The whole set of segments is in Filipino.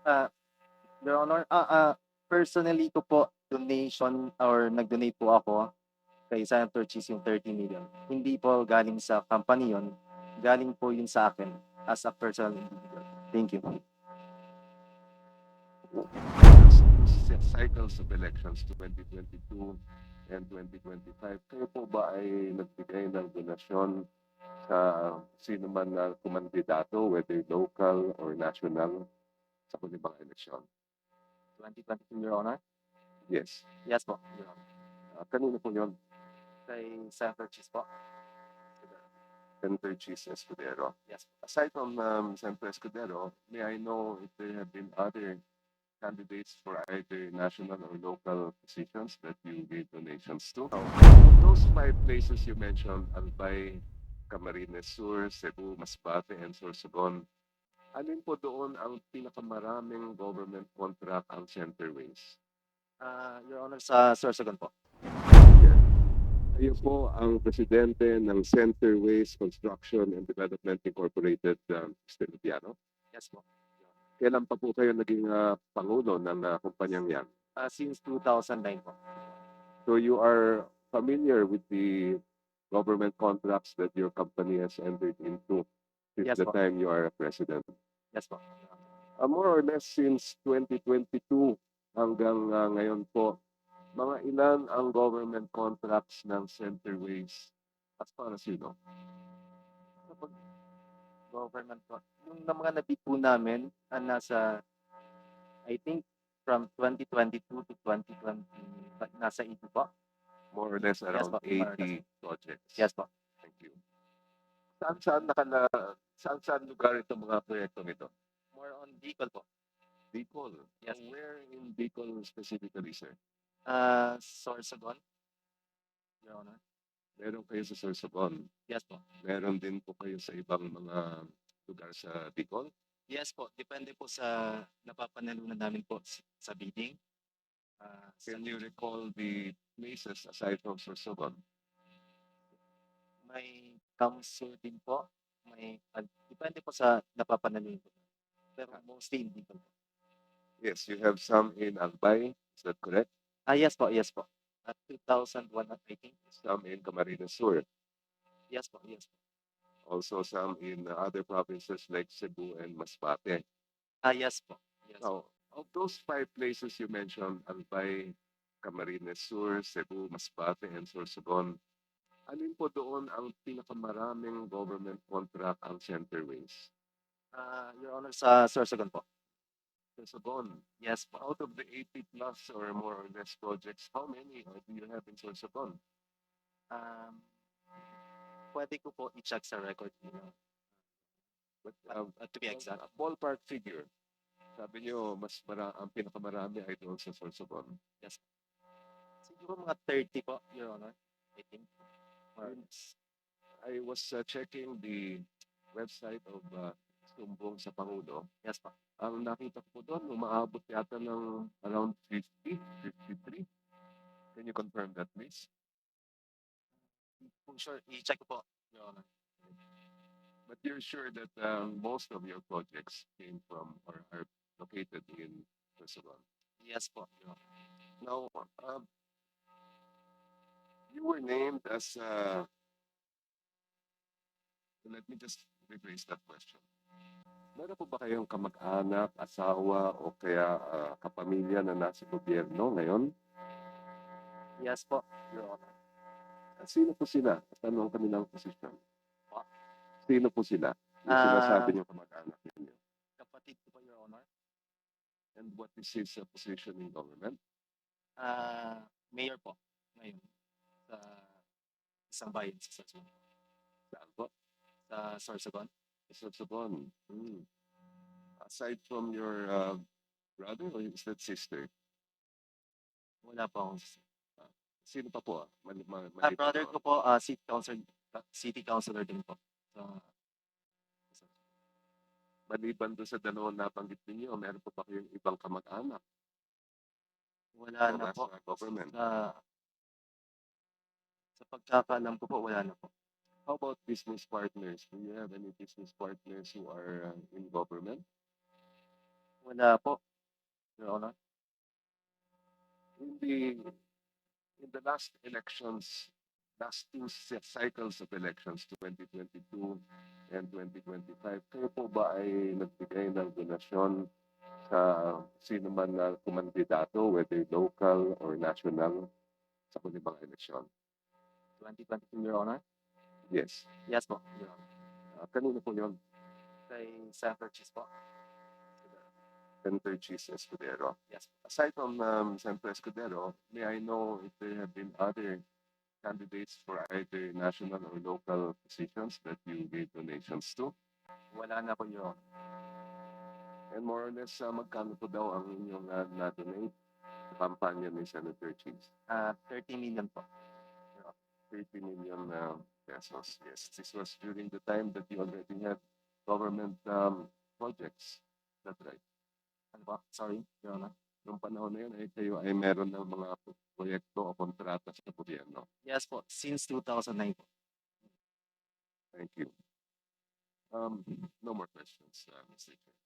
Ah, Your Honor, personally ko po donation or nag-donate po ako kay Senator Cheese yung 30 million. Hindi po galing sa company yun, galing po yun sa akin as a personal individual. Thank you. Last two cycles of elections, 2022 and 2025, kayo po ba ay nagbigay ng donasyon sa sino man na kumandidato, whether local or national, sa huli bang eleksyon? 2022, Your Honor? Yes. Yes po, Your Honor. Kanino po yun? Kay Senator Cheese po. Senator Cheese Escudero. Yes po. Aside from Senator Escudero, may I know if there have been other candidates for either national or local positions that you gave donations to? Of those five places you mentioned, Albay, Camarines Sur, Cebu, Masbate, and Sorsogon, alin po doon ang pinakamaraming government contract ang Centerways? Your Honor, sa Sorsogon po. Kayo po ang presidente ng Centerways Construction and Development Incorporated, Mr. Lupiano. Yes po. Kailan pa po kayo naging pangulo ng kumpanyang yan? Since 2009 po. So you are familiar with the government contracts that your company has entered into since Yes the po. time you are a president? Yes po. More or less since 2022 hanggang ngayon po, mga ilan ang government contracts ng Centerways as far as you know? Kapag government po, yung na mga nabid po namin, nasa, I think, from 2022 to 2020, nasa 80 po. More or less around po, more or 80 projects. Yes po. Thank you. Saan lugar itong mga proyektong ito? More on Bicol po. Bicol. Yes. Where in Bicol specifically, sir? Sorsogon, Your Honor. Meron kayo sa Sorsogon. Yes po. Meron din po kayo sa ibang mga lugar sa Bicol? Yes po. Depende po sa napapanalunan namin po sa bidding. Can you recall the places aside from Sorsogon? May council din po. Depende po sa napapanalunan po. Pero mostly in Bicol po. Yes, you have some in Albay. Is that correct? Yes po. Yes po. At 2001, I think. Some in Camarines Sur. Yes po. Yes po. Also some in other provinces like Cebu and Masbate. Yes po. Yes. Now, of those five places you mentioned, Albay, Camarines Sur, Cebu, Masbate, and Sorsogon, alin po doon ang pinakamaraming government contract ang Centerways? Your Honor, sa Sorsogon po. Sorsogon. Yes po. Out of the 80 plus or more or less projects, how many do you have in Sorsogon? Pwede ko po i-check sa record niyo. But, To be exact. ballpark figure. Sabi niyo, ang pinakamarami ay doon sa Sorsogon. Yes. Siguro mga 30 po, Your Honor. I think. I was checking the website of Sumbong sa Pangulo. Yes po. Ang nakita ko doon, umaabot yata ng around 50, 53. Can you confirm that, please? Sure, i-check ko po, Your Honor. But you're sure that most of your projects came from or are located in Sorsogon? Yes po, Your Honor. Now, you were named as, let me just rephrase that question. Meron po ba kayong kamag-anak, asawa, o kaya kapamilya na nasa gobyerno ngayon? Yes po, Your Honor. Sino po sila? At ano ang kanilang posisyon? Sino po sila? Yung sinasabi niyo kamag-anak ninyo. Kapatid ko po, Your Honor. And what is his position in government? Mayor po, ngayon. Sa isang bayan sa Sorsogon. Saan po? Sa Sorsogon. Sorsogon. Aside from your brother or is that sister? Wala po akong sister. Sino pa po? Brother ko po, city councilor din po. Maliban doon sa dalawang nabanggit ninyo, meron po ba kayong ibang kamag-anak? Wala na po. Government. Sa pagkakaalam ko po, wala na po. How about business partners? Do you have any business partners who are in government? Wala po, Your Honor. In the last elections, last two cycles of elections, 2022 and 2025, kayo po ba ay nagbigay ng donasyon sa sino man na kumandidato, whether local or national, sa kuning mga eleksyon? 2022, Your Honor? Yes. Yes po, Your Honor. Kanino po yun? Kay Senator Cheese po. Senator Cheese Escudero. Yes. Aside from Senator Escudero, may I know if there have been other candidates for either national or local positions that you gave donations to? Wala na po, Your Honor. And more or less, magkano po daw ang inyong na-donate sa kampanya ni Senator Cheese? 30 million po. 30 million pesos. Yes, this was during the time that you already had government projects. That's right. Ano po? Sorry, Your Honor. Noong panahon na yun, ay kayo ay meron ng mga proyekto o kontrata sa gobyerno. Yes po, since 2009 po. Thank you. No more questions, Mr. Chair.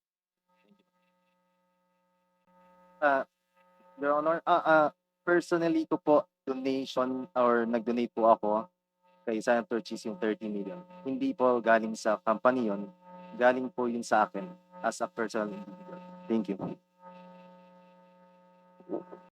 Your Honor, personally ko po donation or nag-donate po ako kay Senator Cheese yung 30 million. Hindi po galing sa company yun, galing po yun sa akin as a personal individual. Thank you.